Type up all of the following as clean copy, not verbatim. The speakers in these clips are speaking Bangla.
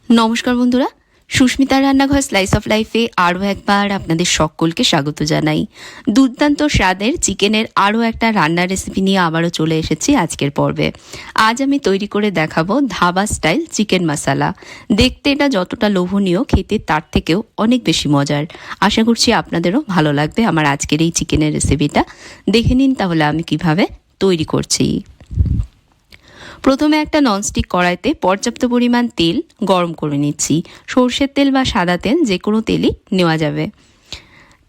নমস্কার বন্ধুরা, সুস্মিতার রান্নাঘর স্লাইস অফ লাইফে আরও একবার আপনাদের সকলকে স্বাগত জানাই। দুর্দান্ত স্বাদের চিকেনের আরও একটা রান্নার রেসিপি নিয়ে আবারও চলে এসেছি আজকের পর্বে। আজ আমি তৈরি করে দেখাবো ধাবা স্টাইল চিকেন মশলা। দেখতে এটা যতটা লোভনীয়, খেতে তার থেকেও অনেক বেশি মজার। আশা করছি আপনাদেরও ভালো লাগবে আমার আজকের এই চিকেনের রেসিপিটা। দেখে নিন তাহলে আমি কিভাবে তৈরি করছি। প্রথমে একটা ননস্টিক কড়াইতে পর্যাপ্ত পরিমাণ তেল গরম করে নিচ্ছি। সর্ষের তেল বা সাদা তেল যে কোনো তেলই নেওয়া যাবে।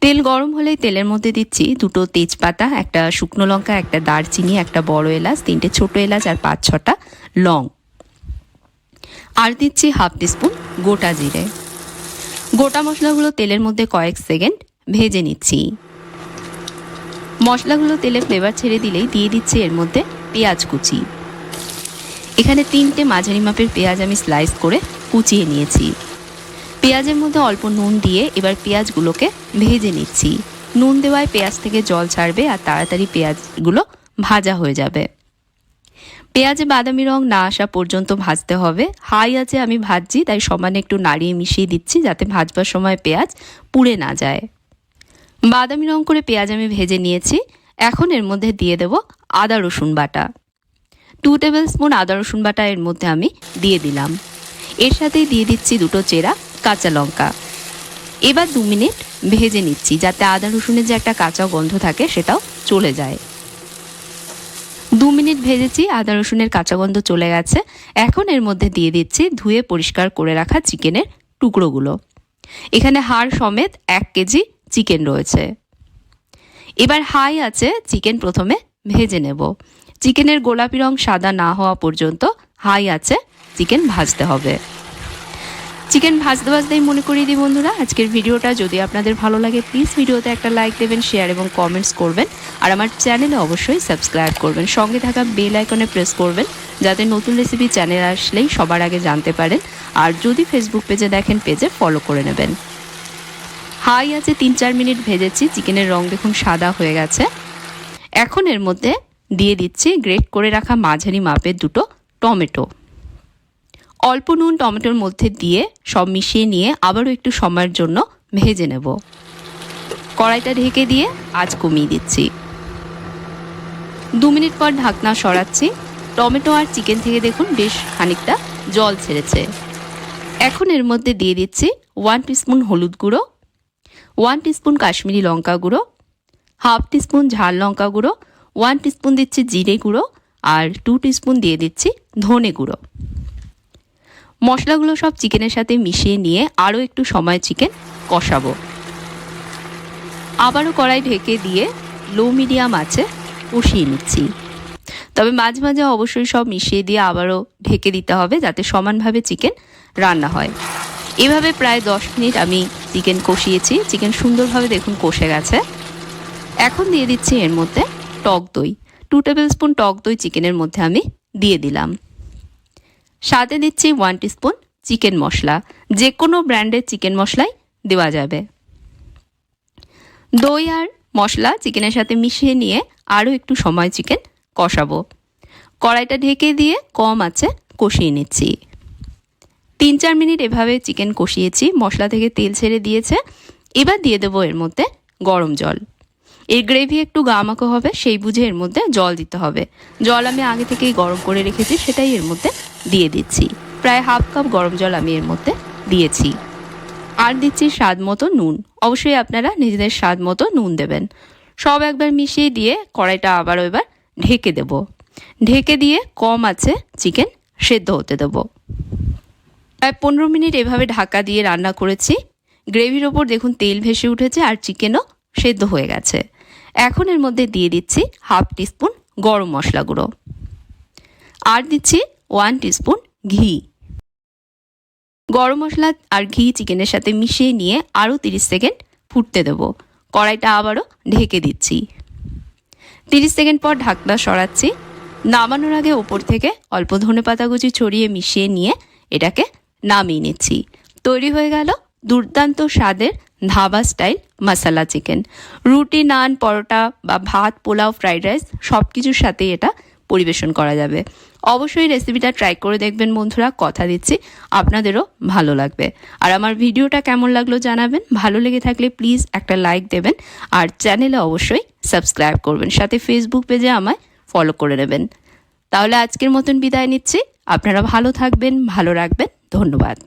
তেল গরম হলেই তেলের মধ্যে দিচ্ছি দুটো তেজপাতা, একটা শুকনো লঙ্কা, একটা দারচিনি, একটা বড় এলাচ, তিনটে ছোট এলাচ আর 5-6টা লং। আর দিচ্ছি হাফ টিস্পুন গোটা জিরে। গোটা মশলাগুলো তেলের মধ্যে কয়েক সেকেন্ড ভেজে নিচ্ছি। মশলাগুলো তেলে ফ্লেভার ছেড়ে দিলেই দিয়ে দিচ্ছি এর মধ্যে পেঁয়াজ কুচি। এখানে 3টে মাঝারি মাপের পেঁয়াজ আমি স্লাইস করে কুচিয়ে নিয়েছি। পেঁয়াজের মধ্যে অল্প নুন দিয়ে এবার পেঁয়াজগুলোকে ভেজে নিচ্ছি। নুন দেওয়ায় পেঁয়াজ থেকে জল ছাড়বে আর তাড়াতাড়ি পেঁয়াজগুলো ভাজা হয়ে যাবে। পেঁয়াজে বাদামি রং না আসা পর্যন্ত ভাজতে হবে। হাই আছে আমি ভাজছি, তাই সমানে একটু নাড়িয়ে মিশিয়ে দিচ্ছি যাতে ভাজবার সময় পেঁয়াজ পুড়ে না যায়। বাদামি রং করে পেঁয়াজ আমি ভেজে নিয়েছি। এখন এর মধ্যে দিয়ে দেব আদা রসুন বাটা। 2 টেবিল স্পুন আদা রসুন বাটা এর মধ্যে আমি দিয়ে দিলাম। এর সাথেই দিয়ে দিচ্ছি দুটো চেরা কাঁচা লঙ্কা। এবার 2 মিনিট ভেজে নিচ্ছি যাতে আদা রসুনের যে একটা কাঁচা গন্ধ থাকে সেটাও চলে যায়। 2 মিনিট ভেজেছি, আদা রসুনের কাঁচা গন্ধ চলে গেছে। এখন এর মধ্যে দিয়ে দিচ্ছি ধুয়ে পরিষ্কার করে রাখা চিকেনের টুকরোগুলো। এখানে হাড় সমেত 1 কেজি চিকেন রয়েছে। এবার হাই আছে চিকেন প্রথমে ভেজে নেব। চিকেনের গোলাপি রং সাদা না হওয়া পর্যন্ত হাই আছে চিকেন ভাজতে হবে। চিকেন ভাজতে ভাজতেই মনে করিয়ে দিই বন্ধুরা, আজকের ভিডিওটা যদি আপনাদের ভালো লাগে প্লিজ ভিডিওতে একটা লাইক দেবেন, শেয়ার এবং কমেন্টস করবেন আর আমার চ্যানেলে অবশ্যই সাবস্ক্রাইব করবেন। সঙ্গে থাকা বেল আইকনে প্রেস করবেন যাতে নতুন রেসিপি চ্যানেল আসলেই সবার আগে জানতে পারেন। আর যদি ফেসবুক পেজে দেখেন পেজে ফলো করে নেবেন। হাই আছে 3-4 মিনিট ভেজেছি, চিকেনের রং দেখুন সাদা হয়ে গেছে। এখন এর মধ্যে দিয়ে দিচ্ছি গ্রেট করে রাখা মাঝারি মাপের দুটো টমেটো। অল্প নুন টমেটোর মধ্যে দিয়ে সব মিশিয়ে নিয়ে আবারও একটু সময়ের জন্য ভেজে নেব। কড়াইটা ঢেকে দিয়ে আঁচ কমিয়ে দিচ্ছি। 2 মিনিট পর ঢাকনা সরাচ্ছি। টমেটো আর চিকেন থেকে দেখুন বেশ খানিকটা জল ছেড়েছে। এখন এর মধ্যে দিয়ে দিচ্ছি 1 টিস্পুন হলুদ গুঁড়ো, 1 টিস্পুন কাশ্মীরি লঙ্কা গুঁড়ো, হাফ টিস্পুন ঝাল লঙ্কা গুঁড়ো, 1 টিস্পুন দিচ্ছি জিরে গুঁড়ো আর 2 টিস্পুন দিয়ে দিচ্ছি ধনে গুঁড়ো। মশলাগুলো সব চিকেনের সাথে মিশিয়ে নিয়ে আরও একটু সময় চিকেন কষাবো। আবারও কড়াই ঢেকে দিয়ে লো মিডিয়াম আঁচে কষিয়ে নিচ্ছি। তবে মাঝে মাঝে অবশ্যই সব মিশিয়ে দিয়ে আবারও ঢেকে দিতে হবে যাতে সমানভাবে চিকেন রান্না হয়। এভাবে প্রায় 10 মিনিট আমি চিকেন কষিয়েছি। চিকেন সুন্দরভাবে দেখুন কষে গেছে। এখন দিয়ে দিচ্ছি এর মধ্যে টক দই। 2 টেবিল স্পুন টক দই চিকেনের মধ্যে আমি দিয়ে দিলাম। সাথে দিচ্ছি 1 টিস্পুন চিকেন মশলা। যে কোনো ব্র্যান্ডের চিকেন মশলাই দেওয়া যাবে। দই আর মশলা চিকেনের সাথে মিশিয়ে নিয়ে আরও একটু সময় চিকেন কষাবো। কড়াইটা ঢেকে দিয়ে কম আঁচে কষিয়ে নিচ্ছি। 3-4 মিনিট এভাবে চিকেন কষিয়েছি। মশলা থেকে তেল ছেড়ে দিয়েছে। এবার দিয়ে দেবো এর মধ্যে গরম জল। এর গ্রেভি একটু গামাখো হবে, সেই বুঝে এর মধ্যে জল দিতে হবে। জল আমি আগে থেকেই গরম করে রেখেছি, সেটাই এর মধ্যে দিয়ে দিচ্ছি। প্রায় হাফ কাপ গরম জল আমি এর মধ্যে দিয়েছি। আর দিচ্ছি স্বাদ মতো নুন। অবশ্যই আপনারা নিজেদের স্বাদ মতো নুন দেবেন। সব একবার মিশিয়ে দিয়ে কড়াইটা আবারও এবার ঢেকে দেব। ঢেকে দিয়ে কম আছে চিকেন সেদ্ধ হতে দেব। প্রায় 15 মিনিট এভাবে ঢাকা দিয়ে রান্না করেছি। গ্রেভির ওপর দেখুন তেল ভেসে উঠেছে আর চিকেনও সেদ্ধ হয়ে গেছে। এখন এর মধ্যে দিয়ে দিচ্ছি হাফ টিস্পুন গরম মশলা গুঁড়ো আর দিচ্ছি 1 টিস্পুন ঘি। গরম মশলা আর ঘি চিকেনের সাথে মিশিয়ে নিয়ে আরও 30 সেকেন্ড ফুটতে দেব। কড়াইটা আবারও ঢেকে দিচ্ছি। 30 সেকেন্ড পর ঢাকনা সরাচ্ছি। নামানোর আগে ওপর থেকে অল্প ধনেপাতা কুচি ছড়িয়ে মিশিয়ে নিয়ে এটাকে নামিয়ে নিচ্ছি। তৈরি হয়ে গেল দুর্দান্ত স্বাদের ধাবা স্টাইল মশলা চিকেন। রুটি, নান, পরোটা বা ভাত, পোলাও, ফ্রাইড রাইস সব কিছুর সাথে এটা পরিবেশন করা যাবে। অবশ্যই রেসিপিটা ট্রাই করে দেখবেন বন্ধুরা, কথা দিচ্ছি আপনাদেরও ভালো লাগবে। আর আমার ভিডিওটা কেমন লাগলো জানাবেন, ভালো লেগে থাকলে প্লিজ একটা লাইক দেবেন আর চ্যানেলে অবশ্যই সাবস্ক্রাইব করবেন, সাথে ফেসবুক পেজে আমায় ফলো করে নেবেন। তাহলে আজকের মতন বিদায় নিচ্ছি, আপনারা ভালো থাকবেন, ভালো রাখবেন, ধন্যবাদ।